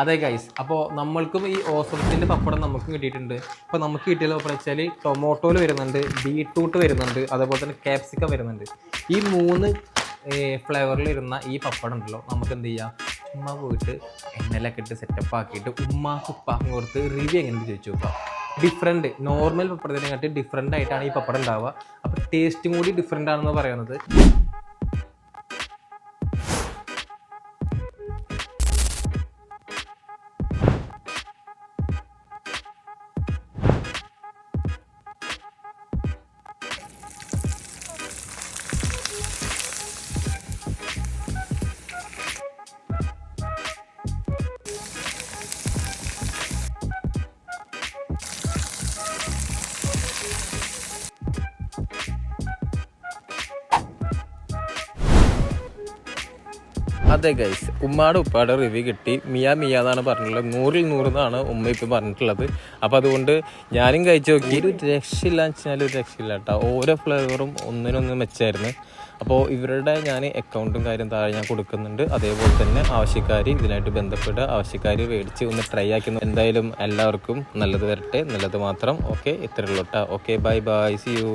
അതെ ഗൈസ്, അപ്പോൾ നമ്മൾക്കും ഈ ഓസമത്തിൻ്റെ പപ്പടം നമുക്കും കിട്ടിയിട്ടുണ്ട്. അപ്പോൾ നമുക്ക് കിട്ടിയത് പപ്പടം വെച്ചാൽ ടൊമാറ്റോയിൽ വരുന്നുണ്ട്, ബീട്രൂട്ട് വരുന്നുണ്ട്, അതേപോലെ തന്നെ ക്യാപ്സിക്കം വരുന്നുണ്ട്. ഈ 3 ഫ്ലേവറിൽ ഇരുന്ന ഈ പപ്പടം ഉണ്ടല്ലോ, നമുക്ക് എന്ത് ചെയ്യാം, ചുമ്മാ പോയിട്ട് എണ്ണയിലൊക്കെ ഇട്ട് സെറ്റപ്പ് ആക്കിയിട്ട് ഉമ്മാക്ക് ഉപ്പാക്കും കൊടുത്ത് റിവ്യൂ എങ്ങനെ ചോദിച്ചു നോക്കാം. ഡിഫറെൻറ്റ് നോർമൽ പപ്പടത്തിനെക്കാട്ടി ഡിഫറെൻ്റ് ആയിട്ടാണ് ഈ പപ്പടം ഉണ്ടാവുക. അപ്പോൾ ടേസ്റ്റും കൂടി ഡിഫറെൻ്റ് ആണെന്ന് പറയുന്നത്. അതെ ഗൈസ്, ഉമ്മയുടെ ഉപ്പയുടെ റിവ്യൂ കിട്ടി. മിയാന്നാണ് പറഞ്ഞിട്ടുള്ളത്. 100ൽ 100 എന്നാണ് ഉമ്മ ഇപ്പം പറഞ്ഞിട്ടുള്ളത്. അപ്പോൾ അതുകൊണ്ട് ഞാനും കഴിച്ച് നോക്കി. ഒരു രക്ഷയില്ല വെച്ചാൽ ഒരു രക്ഷയില്ല കേട്ടോ. ഓരോ ഫ്ലേവറും ഒന്നിനൊന്ന് മെച്ചമായിരുന്നു. അപ്പോൾ ഇവരുടെ ഞാൻ അക്കൗണ്ടും കാര്യം താഴെ ഞാൻ കൊടുക്കുന്നുണ്ട്. അതേപോലെ തന്നെ ആവശ്യക്കാർ ഇതിനായിട്ട് ബന്ധപ്പെട്ട് ആവശ്യക്കാർ മേടിച്ച് ഒന്ന് ട്രൈ ആക്കി. എന്തായാലും എല്ലാവർക്കും നല്ലത് വരട്ടെ, നല്ലത് മാത്രം. ഓക്കെ, ഇത്രയുള്ളൂ കേട്ടോ. Okay, bye bye, see U.